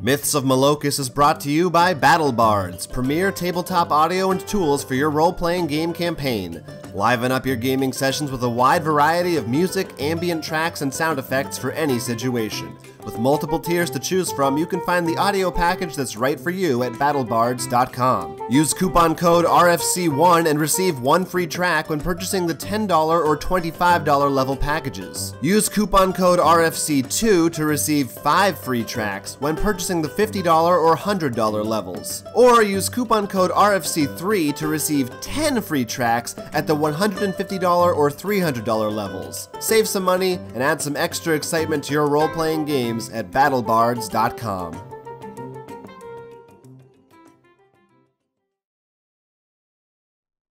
Myths of Malocus is brought to you by BattleBards, premier tabletop audio and tools for your role-playing game campaign. Liven up your gaming sessions with a wide variety of music, ambient tracks, and sound effects for any situation. With multiple tiers to choose from, you can find the audio package that's right for you at battlebards.com. Use coupon code RFC1 and receive one free track when purchasing the $10 or $25 level packages. Use coupon code RFC2 to receive 5 free tracks when purchasing the $50 or $100 levels. Or use coupon code RFC3 to receive 10 free tracks at the $150 or $300 levels. Save some money and add some extra excitement to your role-playing games at battlebards.com.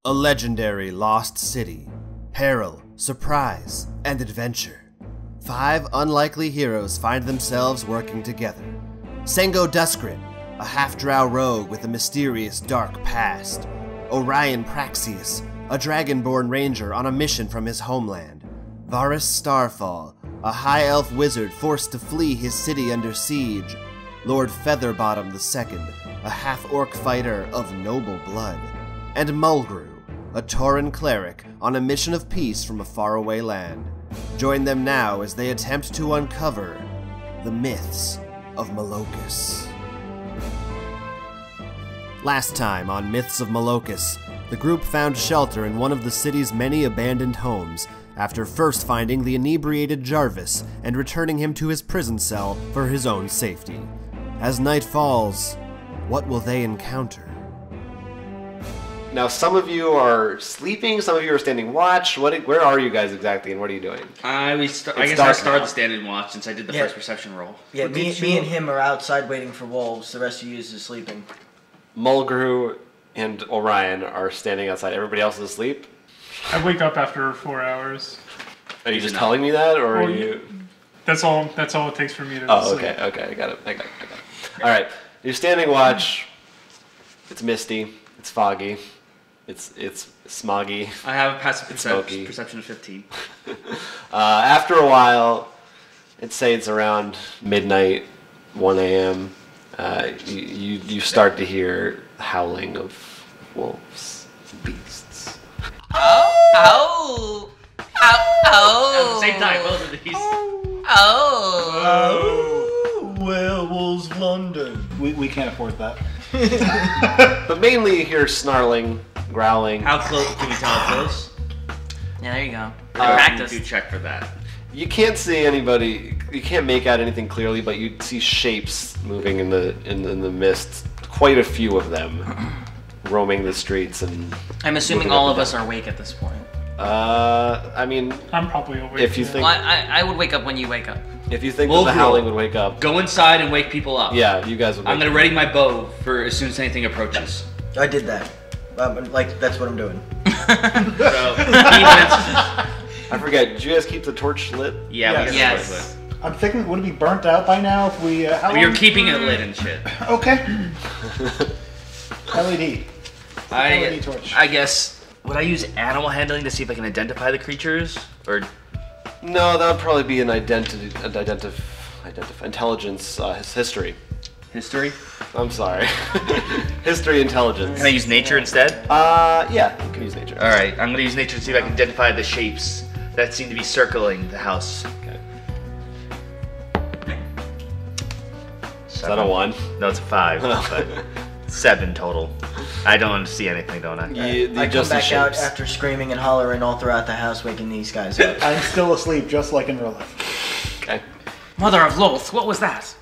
A legendary lost city. Peril, surprise, and adventure. 5 unlikely heroes find themselves working together. Sengo Duskrit, a half-drow rogue with a mysterious dark past. Orion Praxius, a dragonborn ranger on a mission from his homeland. Varus Starfall, a high elf wizard forced to flee his city under siege. Lord Featherbottom II, a half-orc fighter of noble blood. And Mulgrew, a Tauren cleric on a mission of peace from a faraway land. Join them now as they attempt to uncover the Myths of Malocus. Last time on Myths of Malocus, the group found shelter in one of the city's many abandoned homes, after first finding the inebriated Jarvis and returning him to his prison cell for his own safety. As night falls, what will they encounter? Now, some of you are sleeping, some of you are standing watch. Where are you guys exactly, and what are you doing? I guess I started standing watch since I did the first perception roll. Yeah, me and him are outside waiting for wolves. The rest of you is sleeping. Mulgrew and Orion are standing outside. Everybody else is asleep? I wake up after 4 hours. Are you just telling me that, or are you... That's all it takes for me to sleep. Okay, I got it. Alright, you're standing watch. It's misty. It's foggy. It's smoggy. I have a passive perception of 15. After a while, I'd say it's around midnight, 1 a.m., you start to hear the howling of wolves, beasts. Oh! At the same time, both of these. Werewolves London. We can't afford that. But mainly you hear snarling, growling. How close? Can we tell how close? Yeah, there you go. Practice. Do check for that. You can't see anybody. You can't make out anything clearly, but you see shapes moving in the mist. Quite a few of them roaming the streets and. I'm assuming all of us are awake at this point. I mean, I'm probably awake. If you think, well, I would wake up when you wake up. If you think that the howling would wake up, go inside and wake people up. Yeah, you guys would. I'm gonna ready my bow for as soon as anything approaches. I did that. That's what I'm doing. I forget. Did you guys keep the torch lit? Yeah, we yes. lit. I'm thinking, would it be burnt out by now if we? You're keeping it lit and shit. Okay. LED. LED torch. I guess. Would I use animal handling to see if I can identify the creatures, or? No, that would probably be an intelligence history. History? I'm sorry. History intelligence. Can I use nature instead? Yeah, you can use nature. All right, I'm gonna use nature to see if I can identify the shapes that seem to be circling the house. Okay. 7. Is that a 1? No, it's a 5. But 7 total. I don't see anything, don't I? I come back out after screaming and hollering all throughout the house, waking these guys up. I'm still asleep, just like in real life. Okay. Mother of Loth, what was that?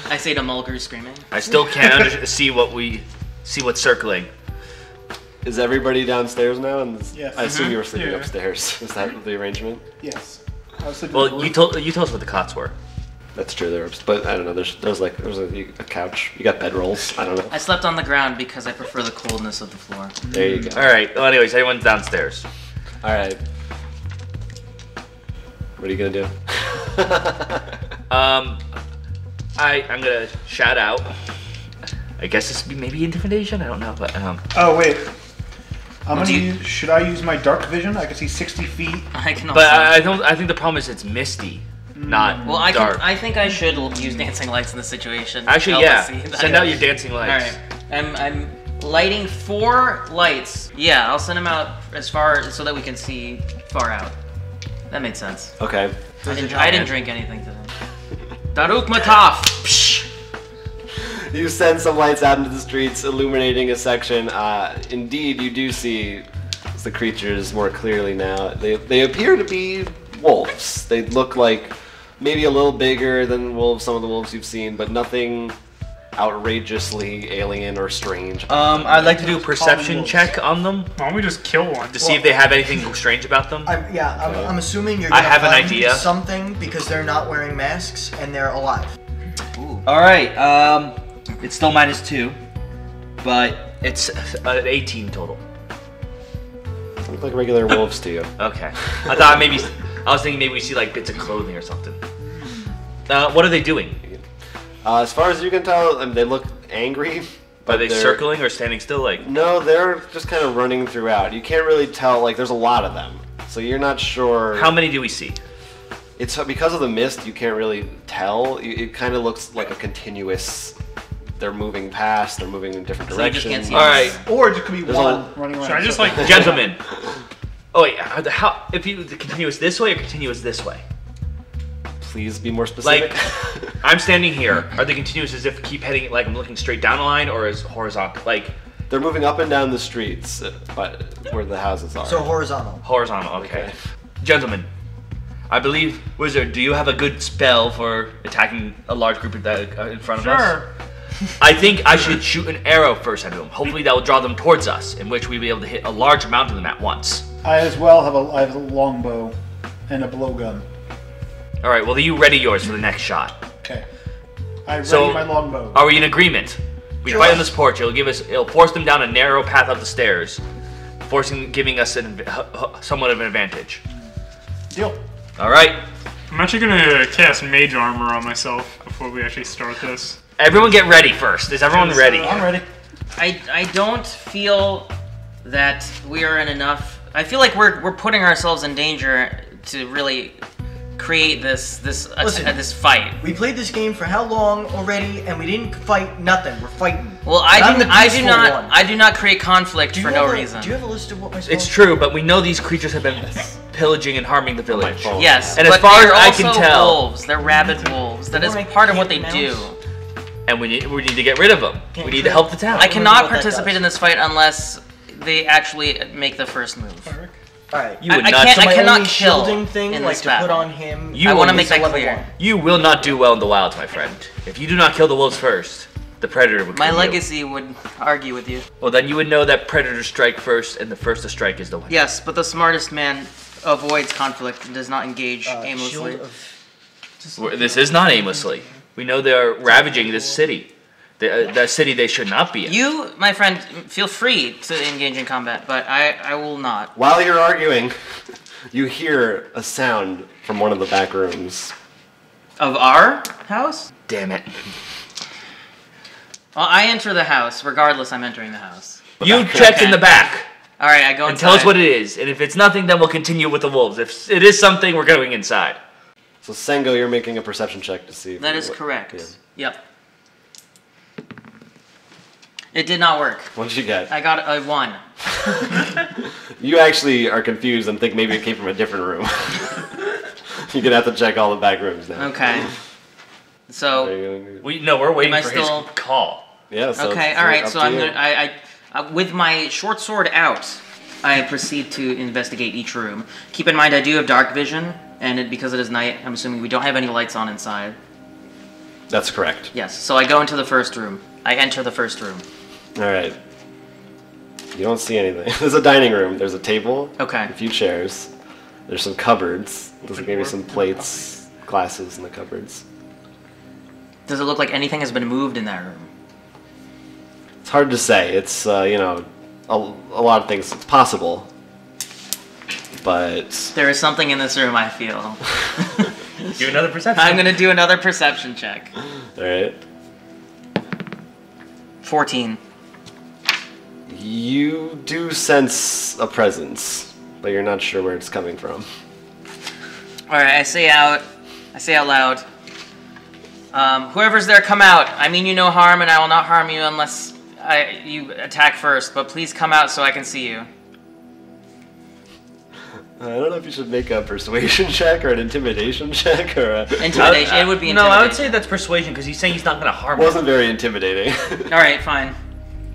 I say to Mulgrew screaming. I still can't see what's circling. Is everybody downstairs now? Yes. I assume you were sleeping Yeah. upstairs. Is that the arrangement? Yes. I was sleeping Well, you told us what the cots were. That's true. But I don't know. There's a couch. You got bedrolls. I don't know. I slept on the ground because I prefer the coldness of the floor. There you go. All right. Well, anyways, everyone's downstairs. All right. What are you gonna do? I'm gonna shout out. I guess this would be maybe intimidation. I don't know, but Oh wait. Should I use my dark vision? I can see 60 feet. I can also. But I think the problem is it's misty. not Well, dark. I think I should use dancing lights in this situation. Actually, Help us yeah. see. Send out your dancing All lights. right. I'm lighting 4 lights. Yeah, I'll send them out as far so that we can see far out. That made sense. Okay. I didn't drink anything today. Daruk Mataf. Psh. You send some lights out into the streets, illuminating a section. Indeed, you do see the creatures more clearly now. They appear to be wolves. They look like maybe a little bigger than some of the wolves you've seen, but nothing outrageously alien or strange. I'd like to do a perception check on them Why don't we just kill one? to see if they have anything strange about them. I'm assuming you're I gonna have an find idea. something because they're not wearing masks and they're alive. All right. It's still -2, but it's an 18 total. Look like regular wolves to you. Okay. I was thinking maybe we see like bits of clothing or something. What are they doing? As far as you can tell, they look angry. Are they they're- circling or standing still? Like, No, they're just kind of running throughout. You can't really tell. Like, there's a lot of them, so you're not sure. how many do we see? It's because of the mist. You can't really tell. It kind of looks like a continuous. They're moving past. They're moving in different So you just directions. can't see All right, Or it could be There's one running around. Should I just like gentlemen. Oh wait, how? If you continuous this way or continuous this way? Please be more specific. Like, I'm standing here. Are they continuous as if keep heading like I'm looking straight down the line, or is horizontal? Like they're moving up and down the streets, but where the houses are. So horizontal. horizontal? Okay. Okay. Gentlemen, I believe Wizard. Do you have a good spell for attacking a large group in front of us? Sure. I think I should shoot an arrow first at them. Hopefully that will draw them towards us, in which we'll be able to hit a large amount of them at once. I as well have a longbow and a blowgun. All right. Well, you ready yours for the next shot. Okay. I ready So, my longbow. Are we in agreement? We fight on this porch. It'll force them down a narrow path up the stairs, giving us somewhat of an advantage. Deal. All right. I'm actually gonna cast mage armor on myself before we actually start this. Everyone get ready first. Is everyone ready? I'm ready. I don't feel that we are in enough. I feel like we're putting ourselves in danger to really create this fight. We played this game for how long already, and we didn't fight nothing. We're fighting. Well, And I'm the I do peaceful not one. I do not create conflict Do for you no have a- reason. Do you have a list of what my It's true, but we know these creatures have been pillaging and harming the village. phone. Yes, And as but far as they're I can also tell- wolves. They're rabid wolves. That is Or I part of what they can't do. mouse. And we need to get rid of them. Can't We need to trip. help the town. I remember cannot what that participate does. in this fight unless they actually make the first move. All right. You would I not. can't- So my cannot only kill shielding thing, in like this to battle. put on him. You I want to will- make that level clear. one. You will not do well in the wilds, my friend. If you do not kill the wolves first, the predator will kill My you. legacy would argue with you. Well, then you would know that predators strike first, and the first to strike is the winner. Yes, but the smartest man avoids conflict and does not engage aimlessly. Shield of- This is not aimlessly. We know they are ravaging this city. The city they should not be in. You, my friend, feel free to engage in combat, but I will not. While you're arguing, you hear a sound from one of the back rooms. Of our house? Damn it. Well, I enter the house. Regardless, I'm entering the house. You check in the back All right, I go and inside. tell us what it is. And if it's nothing, then we'll continue with the wolves. If it is something, we're going inside. So Sengo, you're making a perception check to see. if That is what- correct. yeah. Yep. It did not work. What did you get? I got a 1. You actually are confused and think maybe it came from a different room. You're gonna have to check all the back rooms now. Okay. So, We're waiting I for still- his call. Yeah. So okay, it's all right. up So to I'm you. gonna, with my short sword out, I proceed to investigate each room. Keep in mind, I do have dark vision, and because it is night, I'm assuming we don't have any lights on inside. That's correct. Yes. So I go into the first room. I enter the first room. All right. You don't see anything. There's a dining room. There's a table. Okay. A few chairs. There's some cupboards. There's maybe some plates, glasses in the cupboards. Does it look like anything has been moved in that room? It's hard to say. It's a lot of things. It's possible, but There is something in this room. I feel. Do another perception. I'm gonna do another perception check. all right. 14. You do sense a presence, but you're not sure where it's coming from. All right. I say out. I say out loud, whoever's there, come out. I mean you no harm, and I will not harm you unless you attack first. But please come out so I can see you. I don't know if you should make a persuasion check or an intimidation check or a... Intimidation. It would be intimidation. No, I would say that's persuasion because he's saying he's not going to harm Wasn't very intimidating. All right, fine.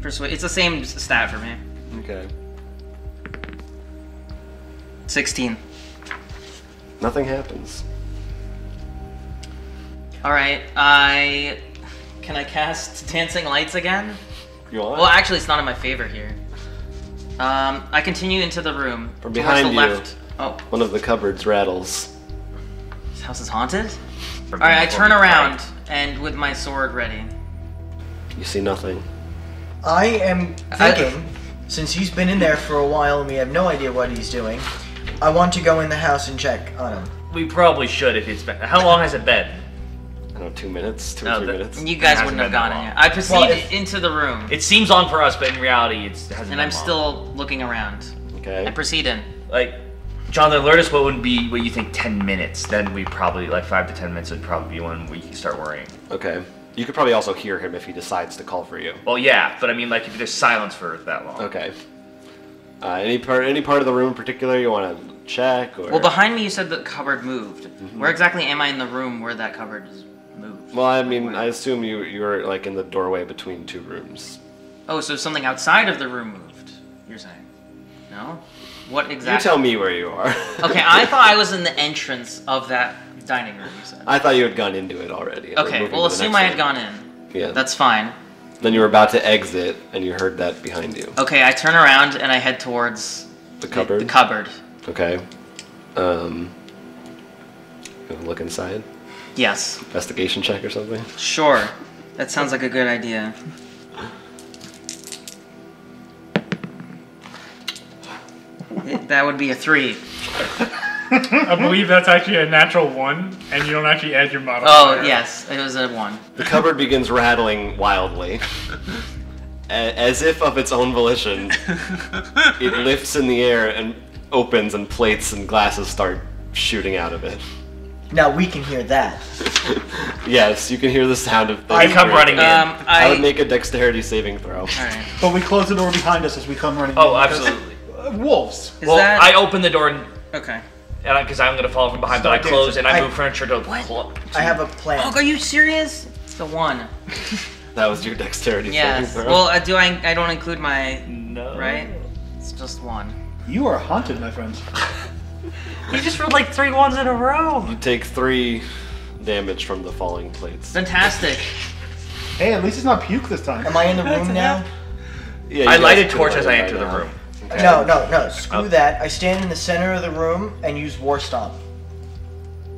It's the same stat for me. Okay. 16. Nothing happens. All right, can I cast Dancing Lights again? You want? Well, actually, it's not in my favor here. I continue into the room. From behind towards the you, left. Oh, one of the cupboards rattles. this house is haunted? All right, I turn around and with my sword ready. You see nothing. I am thinking, since he's been in there for a while and we have no idea what he's doing, I want to go in the house and check on him. We probably should if it's been. How long has it been? I don't know, 2 minutes? 2 or 3 minutes? You guys It hasn't wouldn't have been that gone in long. yet. I proceed into the room, It seems long for us, but in reality, it hasn't been and I'm long. still looking around. Okay. I proceed in. Like, Jonathan, alert us what would be, what you think, 10 minutes. Then we probably, like 5 to 10 minutes would probably be when we start worrying. Okay. You could probably also hear him if he decides to call for you. Well, yeah, but I mean, like, if there's silence for that long. Okay. Any part of the room in particular you want to check? Or... Well, behind me you said the cupboard moved. Where exactly am I in the room where that cupboard is moved? Well, I mean, I assume you're like in the doorway between 2 rooms. Oh, so something outside of the room moved, you're saying? No? What exactly? You tell me where you are. Okay, I thought I was in the entrance of that dining room, you said. I thought you had gone into it already. Okay, well, assume I had gone in. Yeah. That's fine. Then you were about to exit, and you heard that behind you. Okay, I turn around and I head towards The cupboard? The cupboard. Okay. You wanna look inside? Yes. Investigation check or something? Sure. That sounds like a good idea. That would be a 3. I believe that's actually a natural 1, and you don't actually add your modifier. Oh, yes. It was a 1. The cupboard begins rattling wildly. As if of its own volition, it lifts in the air and opens, and plates and glasses start shooting out of it. Now we can hear that. Yes, you can hear the sound of things. I come running in. I would make a dexterity saving throw. Alright. But we close the door behind us as we come running Oh, in. because- absolutely. Wolves. Is Well, that... I open the door and Okay. because I'm gonna follow from behind, but I Start close and I dancing. move furniture to. What? I have a plan. Oh, are you serious? It's a 1. That was your dexterity Yes. saving throw. Well, I don't include my... No. Right? It's just 1. You are haunted, my friends. You just rolled like 3 ones in a row. You take 3 damage from the falling plates. Fantastic. Hey, at least it's not puke this time. Am I in the room now? Yeah, I you light a guys torch can as I light it enter by the now. room. Okay. No. Screw Oh. that. I stand in the center of the room and use War Stomp.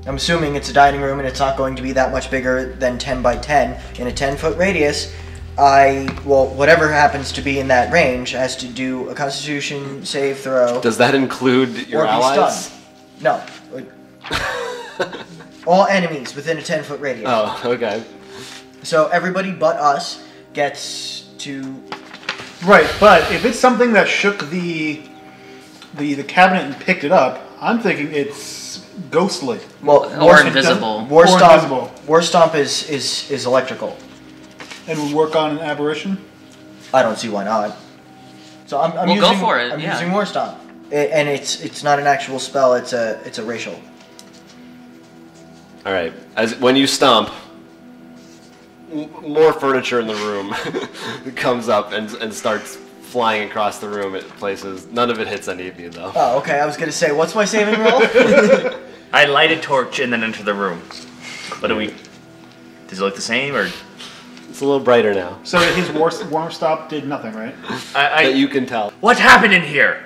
I'm assuming it's a dining room and it's not going to be that much bigger than 10 by 10 in a 10-foot radius. Whatever happens to be in that range has to do a Constitution save throw. Does that include your or be allies? stunned. No. All enemies within a 10-foot radius. Oh, okay. So everybody but us gets to... Right, but if it's something that shook the cabinet and picked it up, I'm thinking it's ghostly. Well, Or invisible. War Or Stomp, invisible. War Stomp is electrical. And we work on an aberration. I don't see why not. So I'm Well, go using, for it, I'm yeah. using War Stomp, and it's not an actual spell. It's a racial. All right. When you stomp, more furniture in the room comes up and starts flying across the room at places. None of it hits any of you, though. Oh, okay. I was gonna say, what's my saving roll? I light a torch and then enter the room. What do we? Does it look the same or? It's a little brighter now. So his warm stop did nothing, right? That you can tell. What happened in here?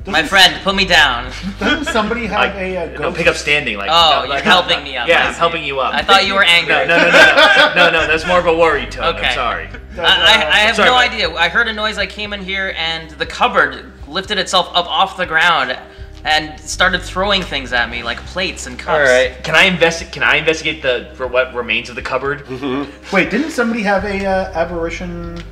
My friend, put me down. Doesn't somebody have a No, ghost? pick up standing. Like, Oh, no, you're like, helping me up. Yeah, I I'm see. helping you up. I thought you were angry. No, that's more of a worry tone. Okay. I'm sorry. I have Sorry, no Mike. idea. I heard a noise. I came in here and the cupboard lifted itself up off the ground and started throwing things at me like plates and cups. All right. Can I investigate for what remains of the cupboard? Wait, didn't somebody have a aberration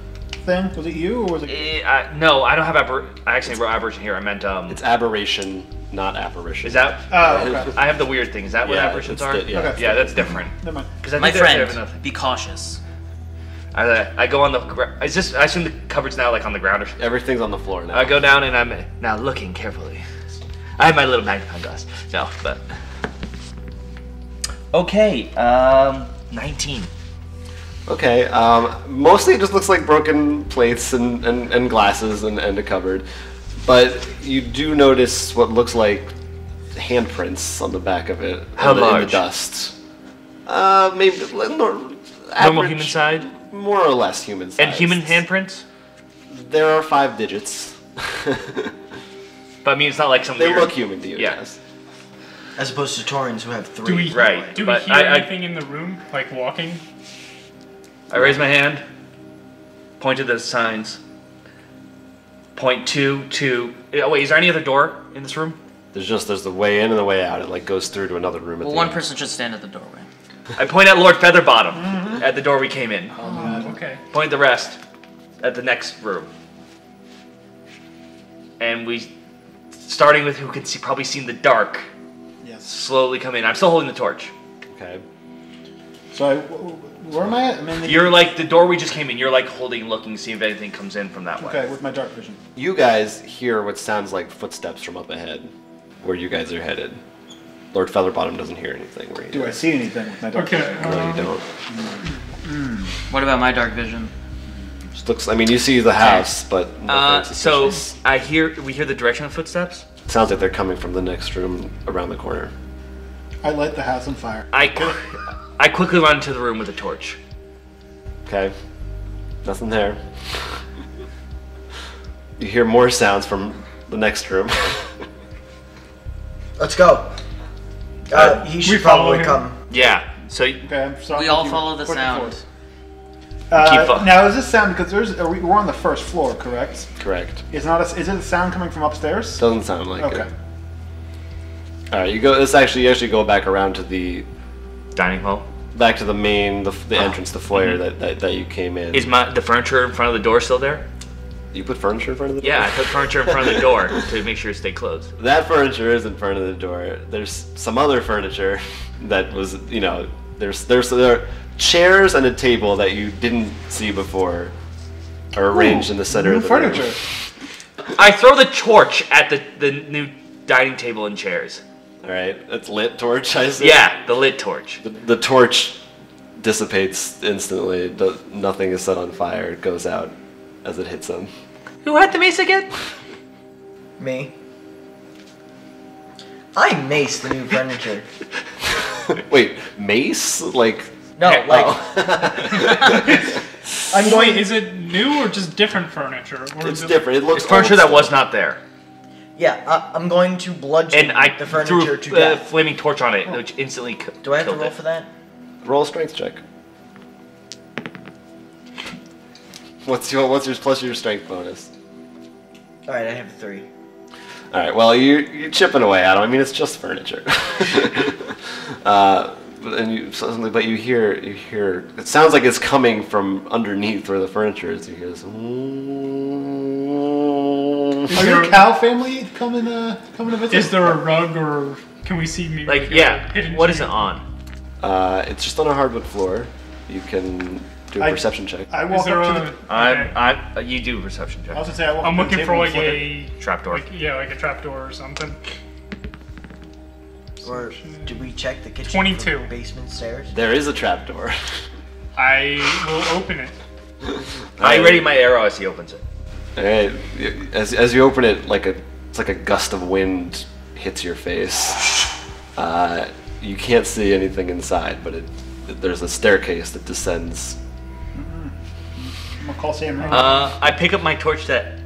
thing? Was it you or was it? No, I don't have I actually wrote aberration here. I meant It's aberration. not apparition. Is that? Okay. I have the weird thing. Is that what Yeah, apparitions it's are? yeah. Okay. Yeah, that's different. Never mind. Because I My think they're friend, be cautious. I go on the. I assume the cupboard's now like on the ground or something. Everything's on the floor now. I go down and I'm now looking carefully. I have my little magnifying glass. No, but. Okay, 19. Okay, mostly it just looks like broken plates and glasses and a cupboard. But you do notice what looks like handprints on the back of it. How in the large? dust. Maybe Normal average, human side? more or less human size. And human handprints? There are 5 digits. But I mean, it's not like some They weird... look human to you, Yeah. yes. As opposed to Taurans who have 3. Do we Right, Do we but hear I- anything in the room, like walking? I raise my hand, point to the signs, point to... Oh, wait, is there any other door in this room? There's the way in and the way out. It like goes through to another room. Well, one person should stand at the doorway. I point at Lord Featherbottom at the door we came in. Okay. Point the rest at the next room. And we, starting with who can see, probably see in the dark, Yes. slowly come in. I'm still holding the torch. Okay. So where am I at? I'm in the. You're like the door we just came in. You're like holding, looking, seeing if anything comes in from that way. Okay, with my dark vision. You guys hear what sounds like footsteps from up ahead, where you guys are headed. Lord Featherbottom doesn't hear anything. Where he Do I does. see anything with my dark Okay. vision? No, you don't. What about my dark vision? Just looks. I mean, you see the house, but nothing So suspicious. we hear the direction of footsteps. Sounds like they're coming from the next room around the corner. I light the house on fire. I quickly run into the room with a torch. Okay. Nothing there. You hear more sounds from the next room. Let's go. He should follow probably him. come. Yeah. So Okay, I'm sorry. We all follow the sound. Keep Now, is this sound because we're on the first floor, correct? Correct. Is it a sound coming from upstairs? Doesn't sound like Okay. it. All right, you actually go back around to the dining hall. back to the main the entrance, the foyer that you came in. Is the furniture in front of the door still there? You put furniture in front of the door? Yeah, I put furniture in front of the door to make sure it stayed closed. That furniture is in front of the door. There's some other furniture that was, there are chairs and a table that you didn't see before are arranged in the center New of the room. furniture. I throw the torch at the new dining table and chairs. All right, that's lit torch, I see. Yeah, the lit torch. The torch dissipates instantly. Nothing is set on fire. It goes out as it hits them. Who had the mace again? Me. I mace the new furniture. Wait, mace? Like, No, like oh. I'm going. Wait, is it new or just different furniture? Or It's is it, different. It looks It's furniture old that was style. not there. Yeah, I'm going to bludgeon And I the threw furniture a to death. flaming torch on it, which instantly Do I have to killed roll it. for that? Roll a strength check. What's your plus your strength bonus? All right, I have a 3. All right. Well, you're chipping away at them. I mean, it's just furniture. But you hear. It sounds like it's coming from underneath where the furniture is. You hear this. Are your cow family coming to visit? is there a rug or can we see maybe Like, a yeah, hidden what is it chamber? on? It's just on a hardwood floor. You can do a perception check. I Is walk there up to a? the. Okay. You do a perception I was check. gonna say I walk I'm up to the looking for table like and flip a Trapdoor. like a trapdoor or something. Or did we check the kitchen? 22. For basement stairs. There is a trapdoor. I will open it. I ready my arrow as he opens it. All right. As you open it, it's like a gust of wind hits your face. You can't see anything inside, but there's a staircase that descends. I'm gonna call Sam Raimi. I pick up my torch that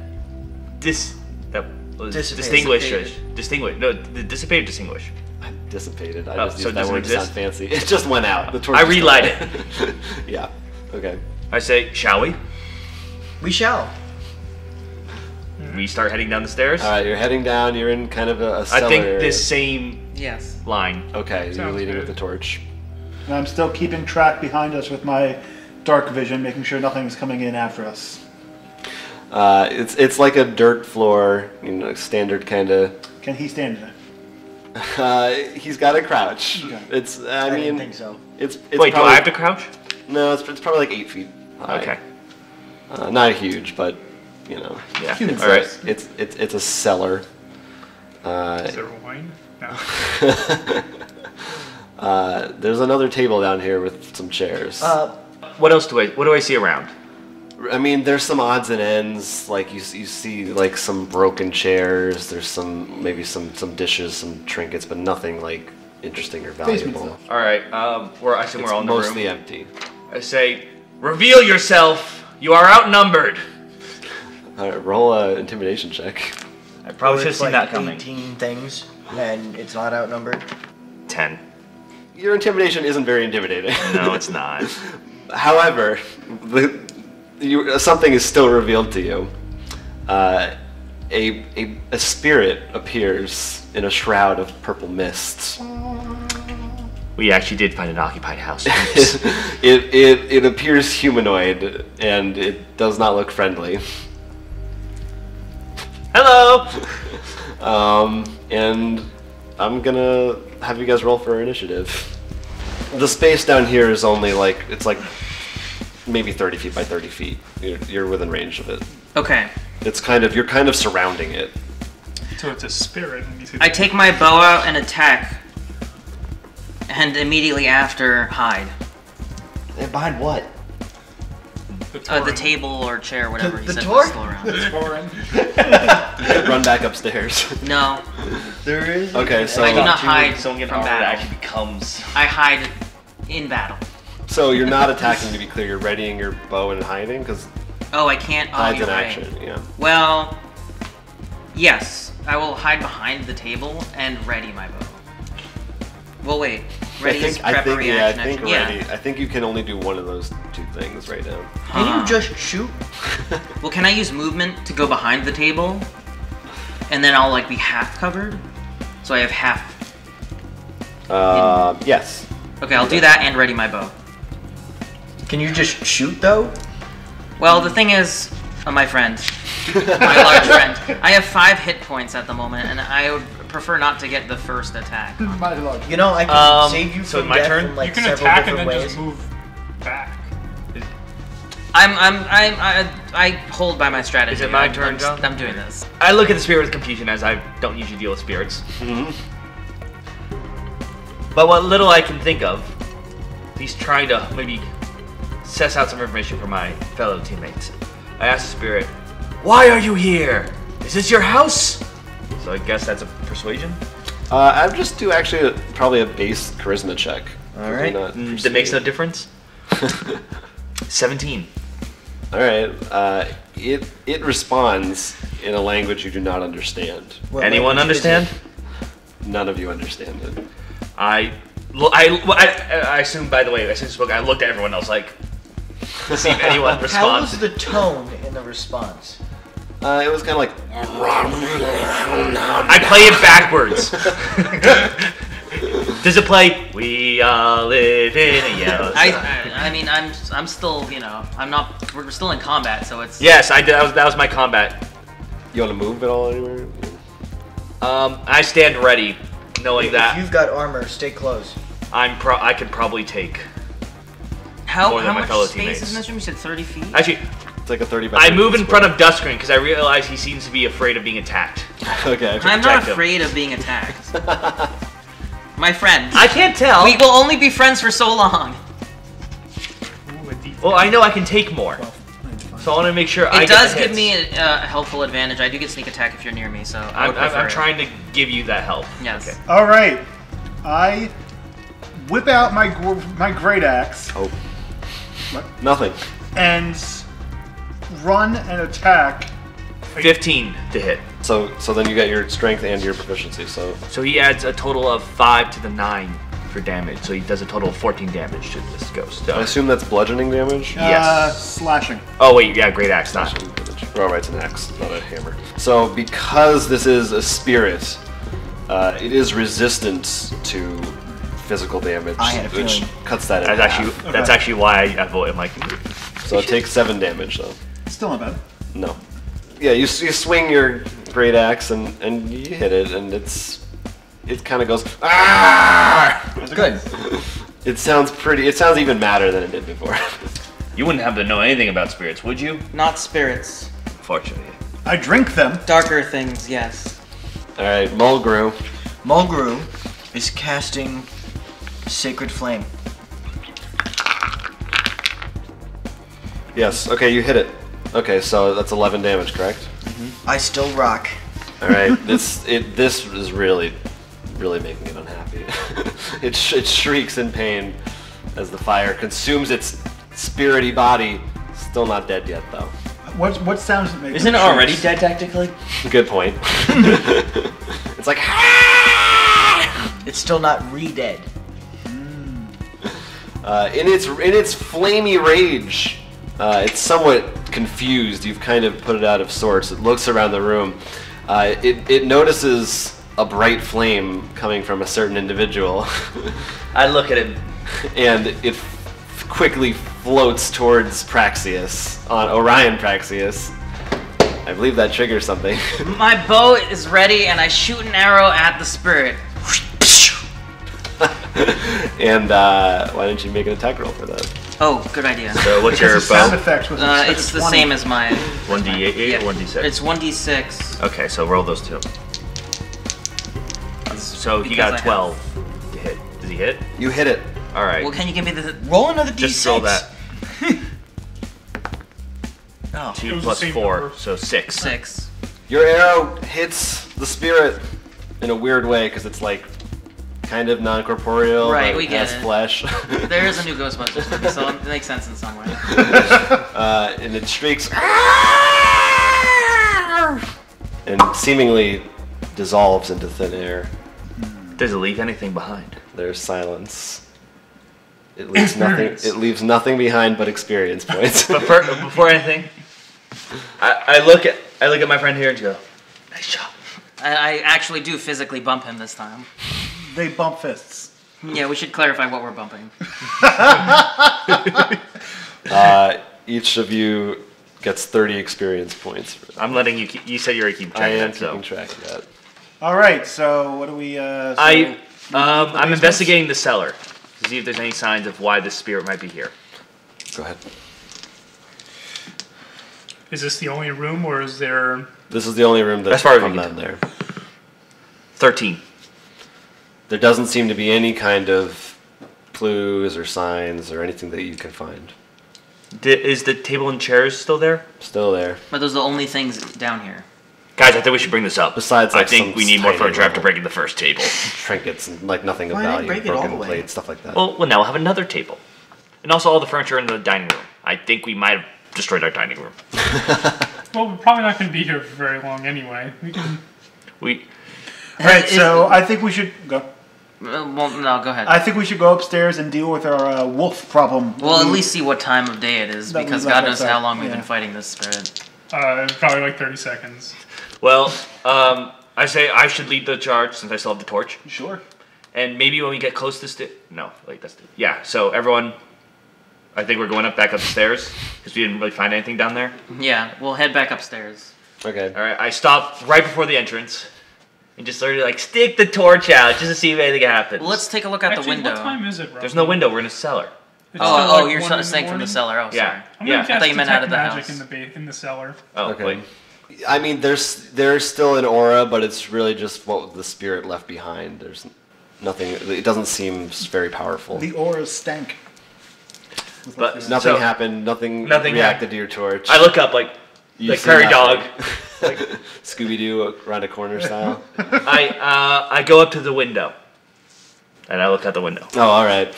was Dissipated. Dissipate or distinguish. Dissipated. I Oh, just so used it that word to doesn't sound fancy. It just went out. The torch I just relight went out. Yeah. Okay. I say, shall we? We shall. We start heading down the stairs. All right. You're heading down. You're in kind of a cellar I think area. this same Yes. line. Okay. You're Sounds leading good. with the torch. And I'm still keeping track behind us with my dark vision, making sure nothing is coming in after us. It's like a dirt floor, standard kind of Can he stand in it? He's got a crouch. Okay. It's. I didn't think so. It's Wait, do probably, I have to crouch? No, it's probably like 8 feet high. Okay. Not huge, but you know. Yeah. Human All right. size. It's a cellar. Is there wine? No. There's another table down here with some chairs. What else what do I see around? I mean, there's some odds and ends. Like you see, like some broken chairs. There's maybe some dishes, some trinkets, but nothing like interesting or Basement valuable. stuff. All right. I assume It's we're all in the room. mostly empty. I say, reveal yourself. You are outnumbered. All right, roll a intimidation check. I probably should have It's seen like that coming. 18 things, and it's not outnumbered. 10. Your intimidation isn't very intimidating. No, it's not. However, something is still revealed to you. A spirit appears in a shroud of purple mist. We actually did find an occupied house. It appears humanoid, and it does not look friendly. Hello. And I'm gonna have you guys roll for initiative. The space down here is only it's like maybe 30 feet by 30 feet. You're within range of it. Okay. You're kind of surrounding it. So it's a spirit. And you see I take my bow out and attack, and immediately after hide. And behind what? the The table or chair, whatever he The said door? was still around. Run back upstairs. No, There is. Okay, so I do not hide Someone get from armor that battle. actually becomes. I hide in battle. so you're not attacking, to be clear. You're readying your bow and hiding because Oh, I can't. Oh, hides you're in right. action. Yeah. Well, yes, I will hide behind the table and ready my bow. Well, wait. Ready is prep or reaction action. ready. I think you can only do one of those two things right now. Can you just shoot? Well, can I use movement to go behind the table, and then I'll be half covered, so I have half. Yes. Okay, I'll do that and ready my bow. Can you just shoot though? Well, the thing is, my friend, my large friend, I have 5 hit points at the moment, and I would prefer not to get the first attack. My lord. You know, I can save you so from my death turn? in like you can several attack and different then ways. just move back. I hold by my strategy. Is it my I'm- turn, I'm, John? I'm doing this. I look at the spirit with confusion as I don't usually deal with spirits. But what little I can think of, he's trying to maybe suss out some information for my fellow teammates. I ask the spirit, "Why are you here? Is this your house?" So I guess that's a persuasion. I'd just do actually probably a base charisma check. All right. That makes no difference. 17. All right. It responds in a language you do not understand. What Anyone language is understand? it? None of you understand it. I assume, by the way, as soon as I spoke, I looked at everyone else to see if anyone How responds. was the tone in the response? It was kind of like. I play it backwards. Does it play "We all live in a yellow"? I mean, I'm still, I'm not. We're still in combat, so it's. Yes, I did. That was my combat. You want to move at all anywhere? I stand ready, knowing If that you've got armor, stay close. I could probably take. How more than my much fellow space teammates. is in this room? You said 30 feet. Actually, It's like a 30 by I 30 move in square. front of Duskscreen because I realize he seems to be afraid of being attacked. Okay. I'm not protect him. afraid of being attacked. My friend. I can't tell. We will only be friends for so long. Ooh, a D4. Well, I know I can take more, so I want to make sure I It get does the give hits. me a helpful advantage. I do get sneak attack if you're near me, so I would prefer I'm it. trying to give you that help. Yes. Okay. All right. I whip out my great axe Oh. Nothing. and run and attack. 15 to hit. So then you get your strength and your proficiency. So So he adds a total of 5 to the 9 for damage. So he does a total of 14 damage to this ghost. I assume that's bludgeoning damage. Yes. Slashing. Oh wait, yeah, great axe, not. Oh, right, it's an axe, not a hammer. So because this is a spirit, it is resistant to physical damage, I had a which feeling. cuts that in That's half. that's actually why I vote. I'm like, So it takes 7 damage, though. Still not bad. No. Yeah, you swing your great axe and you hit it, and it kind of goes. Ah! Good. It sounds even madder than it did before. You wouldn't happen to know anything about spirits, would you? Not spirits. Fortunately. I drink them. Darker things, yes. All right, Mulgrew. Mulgrew is casting Sacred Flame. Yes. Okay, you hit it. Okay, so that's 11 damage, correct? I still rock. All right. This is really making it unhappy. It shrieks in pain as the fire consumes its spirity body. Still not dead yet, though. What sounds it make? Isn't it already dead technically? Good point. It's like. It's still not re-dead. In its flamey rage, it's somewhat confused. You've kind of put it out of sorts. It looks around the room. It notices a bright flame coming from a certain individual. I look at him. And it quickly floats towards Praxius, on Orion Praxius. I believe that triggers something. My bow is ready, and I shoot an arrow at the spirit. And why don't you make an attack roll for that? Oh, good idea. So what's your The sound bow? effect was It's the same as mine. 1d8 or 1d6? It's 1d6. Okay, so roll those two. So he Because got I a 12 to hit. Does he hit? You hit it. All right. Well, can you give me the... Roll another d6. Just roll that. Oh. 2 was the plus same 4, number. so 6. 6. Your arrow hits the spirit in a weird way because it's like kind of non-corporeal. Right, but we it get has it. flesh. There is a new Ghostbusters movie, so it makes sense in some way. And it shrieks and seemingly dissolves into thin air. Does it leave anything behind? There's silence. It leaves nothing. It leaves nothing behind but experience points. But before anything, I look at my friend here and go, nice job. I actually do physically bump him this time. They bump fists. Yeah, we should clarify what we're bumping. Each of you gets 30 experience points. I'm letting you. You said you were keeping track I of am that, so. keeping track of that. All right. So what do we? I'm investigating the cellar to see if there's any signs of why the spirit might be here. Go ahead. Is this the only room, or is there? This is the only room that's As far as we from can them there. 13. There doesn't seem to be any kind of clues or signs or anything that you can find. Is the table and chairs still there? Still there. But those are the only things down here. Guys, I think we should bring this up. Besides, I like, think some we need more tiny furniture after little- breaking the first table. Trinkets and like nothing of Why didn't value, break it all broken the way? plates, stuff like that. Well, now we'll have another table. And also all the furniture in the dining room. I think we might have destroyed our dining room. Well, we're probably not going to be here for very long anyway. We can. All right. So I think we should go. Well, no, go ahead. I think we should go upstairs and deal with our wolf problem. We'll at least see what time of day it is, That we because left God knows outside, how long we've yeah. been fighting this spirit. Probably like 30 seconds. Well, I say I should lead the charge since I still have the torch. Sure. And maybe when we get close to no, wait, that's yeah. So everyone, I think we're going back up the stairs because we didn't really find anything down there. Yeah, we'll head back upstairs. Okay. All right, I stopped right before the entrance and just started like stick the torch out just to see if anything happens. Well, let's take a look out Actually, the window. what time is it, roughly? There's no window. We're in a cellar. It's still Oh, like you're 1 in the saying from the morning? cellar. Oh, Yeah. sorry. I'm Yeah. gonna cast I thought you meant out of the Detect house. magic in the cellar. Oh, Okay. wait. I mean, there's still an aura, but it's really just what the spirit left behind. There's nothing. It doesn't seem very powerful. The auras stank. But Nothing so, happened. Nothing Nothing reacted to your torch. I look up like You see prairie dog. nothing. Scooby Doo around a corner style. I go up to the window and I look out the window. Oh, all right.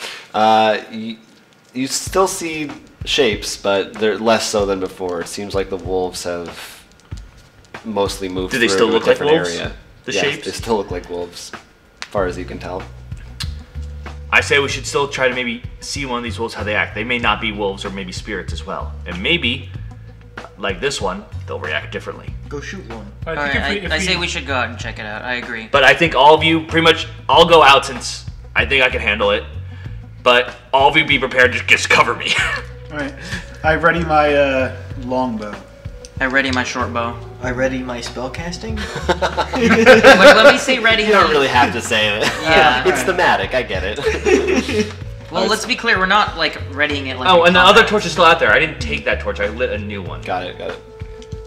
You still see shapes, but they're less so than before. It seems like the wolves have mostly moved. Do they through still to look a like different wolves? Area. The Yes, shapes? They still look like wolves, as far as you can tell. I say we should still try to maybe see one of these wolves how they act. They may not be wolves or maybe spirits as well, and maybe like this one, they'll react differently. Go shoot one. But All I think right, if I say we should go out and check it out. I agree. But I think all of you pretty much I'll go out since I think I can handle it. But all of you be prepared to just cover me. All right. I ready my longbow. I ready my short bow. I ready my spell casting. Let me say ready. You don't really have to say it. Yeah. It's thematic. I get it. Well, let's be clear. We're not like readying it like. Oh, in and the combat. other torch is still out there. I didn't take that torch. I lit a new one. Got it. All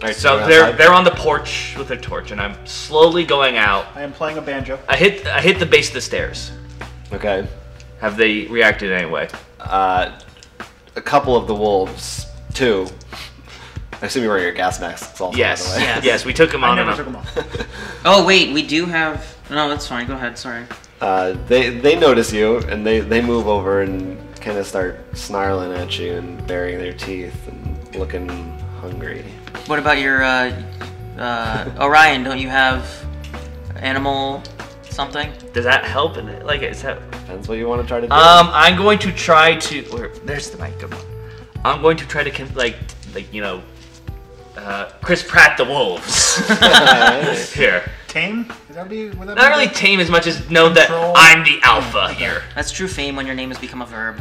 right, So we're they're outside. on the porch with their torch, and I'm slowly going out. I am playing a banjo. I hit the base of the stairs. Okay. Have they reacted in any way? A couple of the wolves, 2. I assume you're wearing your gas masks also, by Yes. the way. Yes. Yes, we took them I on. never and took them off. Oh wait, we do have. No, that's fine. Go ahead. Sorry. They notice you, and they move over and kind of start snarling at you and baring their teeth and looking hungry. What about your Orion? Don't you have animal something? Does that help? Like, is that? Depends what you want to try to do. I'm going to try to. There's the mic. Come on. I'm going to try to Chris Pratt the wolves. Here. Tame? Would that be Not really good? tame as much as know that Control. I'm the alpha here. That's true fame when your name has become a verb.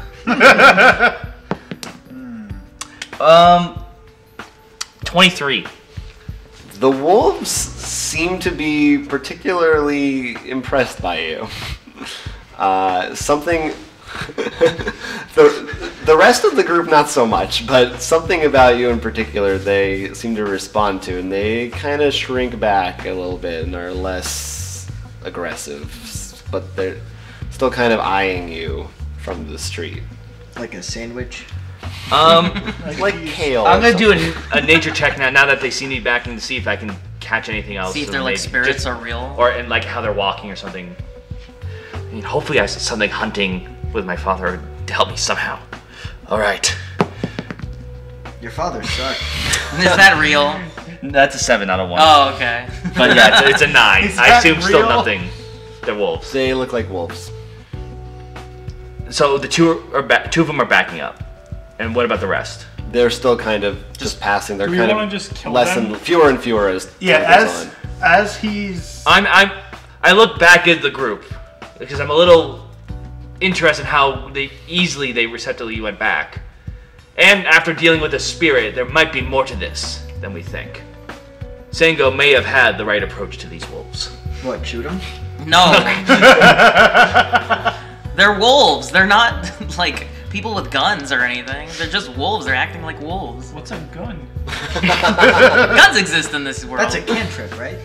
23. The wolves seem to be particularly impressed by you. Something. The rest of the group not so much, but something about you in particular they seem to respond to, and they kind of shrink back a little bit and are less aggressive, but they're still kind of eyeing you from the street. Like a sandwich. Like kale. I'm or gonna do something. a nature check now that they see me backing to see if I can catch anything else. See if So they're like maybe spirits just- are real. or and like how they're walking or something. I mean, hopefully I saw something hunting with my father to help me somehow. All right. Your father sucked. Is that real? That's a 7 out of 1. Oh, okay. But yeah, it's a 9. Is I that assume still real? nothing. They're wolves. They look like wolves. So the two of them are backing up. And what about the rest? They're still kind of just passing. They're Do we kind wanna of just kill less them? and fewer and fewer as Yeah, time goes on. as he's I look back at the group because I'm a little interested in how they receptively went back. And after dealing with the spirit, there might be more to this than we think. Sango may have had the right approach to these wolves. What, shoot him? No. They're wolves. They're not like people with guns or anything. They're just wolves. They're acting like wolves. What's a gun? Guns exist in this world. That's a cantrip, right?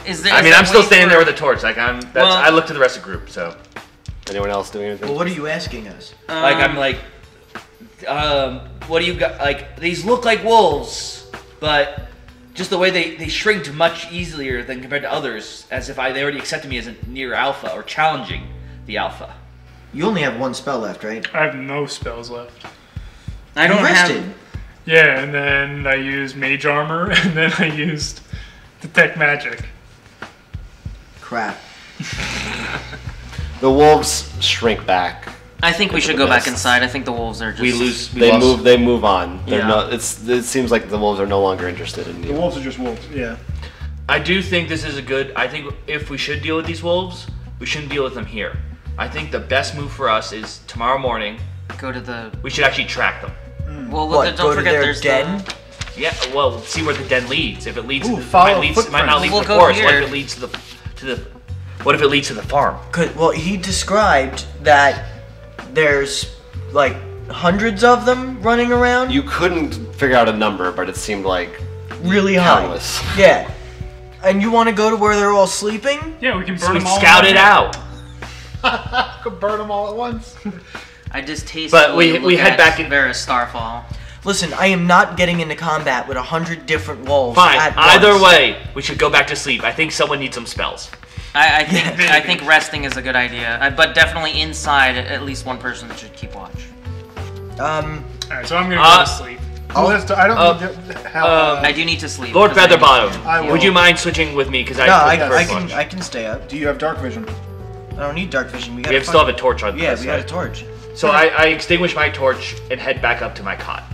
Is there? I is mean, there I'm still way standing there for- with a torch. Like Well- I look to the rest of the group. So Anyone else doing anything? Well, what are you asking us? what do you got? Like, these look like wolves, but just the way they shrink much easier than compared to others, as if they already accepted me as a near alpha or challenging the alpha. You only have one spell left, right? I have no spells left. I don't You rested. have. Yeah, and then I used mage armor, and then I used detect magic. Crap. The wolves shrink back. I think we should go back inside. I think the wolves are just. They move on. They're Yeah. not. It seems like the wolves are no longer interested in the you. wolves are just wolves. Yeah. I do think this is I think if we should deal with these wolves, we shouldn't deal with them here. I think the best move for us is tomorrow morning. Go to the. We should actually track them. Well, What, don't go to forget their there's den? the. Yeah, well, see where the den leads. If it leads, Ooh, to the, follow might not lead We'll to the go forest. What here. if it leads to the What if it leads to the farm? Good. Well, he described that there's like hundreds of them running around. You couldn't figure out a number, but it seemed like really high. countless. Yeah. And you want to go to where they're all sleeping? Yeah, we can So burn we them all. scout it out. Could burn them all at once. I just taste. But we head back in- Varus Starfall. Listen, I am not getting into combat with 100 different wolves. Fine. At Either once. way, we should go back to sleep. I think someone needs some spells. I think resting is a good idea. But definitely inside, at least one person should keep watch. Alright, so I'm gonna go to sleep. I don't need to have. I do need to sleep. Lord 'cause I need to- Featherbottom, I will. would you mind switching with me? Because No, I I can stay up. Do you have dark vision? I don't need dark vision. We still have a torch on. Yeah, this we got a side. torch. So I extinguish my torch and head back up to my cot.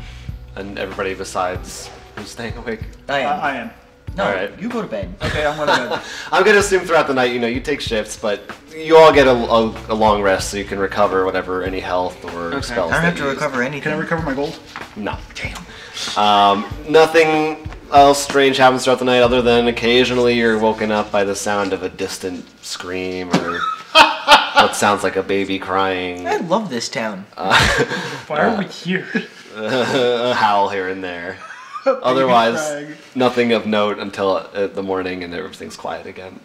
And everybody besides who's staying awake. I am. I am. No, Alright. you go to bed. Okay, I'm gonna. I'm gonna assume throughout the night, you take shifts, but you all get a long rest so you can recover whatever any health or Okay. spells. I don't have that to you recover anything. Can I recover my gold? used. No. Damn. Nothing else strange happens throughout the night other than occasionally you're woken up by the sound of a distant scream or what sounds like a baby crying. I love this town. Why are we here? A howl here and there. Otherwise, nothing of note until the morning and everything's quiet again.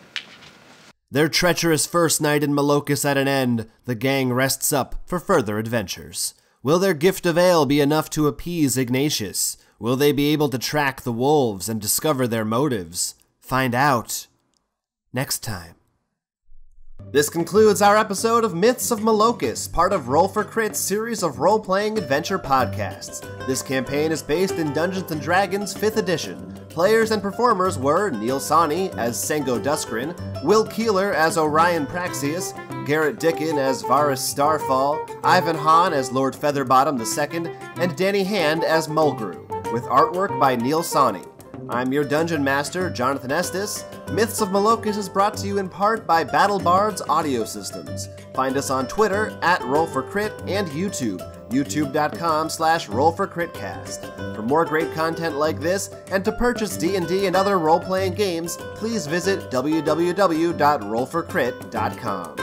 Their treacherous first night in Malocus at an end, the gang rests up for further adventures. Will their gift of ale be enough to appease Ignatius? Will they be able to track the wolves and discover their motives? Find out next time. This concludes our episode of Myths of Malocus, part of Roll for Crit's series of role-playing adventure podcasts. This campaign is based in Dungeons & Dragons 5th edition. Players and performers were Neil Sani as Sengo Duskrin, Will Keeler as Orion Praxius, Garrett Dickin as Varus Starfall, Ivan Hahn as Lord Featherbottom II, and Danny Hand as Mulgrew, with artwork by Neil Sani. I'm your Dungeon Master, Jonathan Estes. Myths of Malocus is brought to you in part by BattleBards Audio Systems. Find us on Twitter @RollForCrit and YouTube, youtube.com/RollForCritCast. For more great content like this, and to purchase D&D and other role-playing games, please visit www.rollforcrit.com.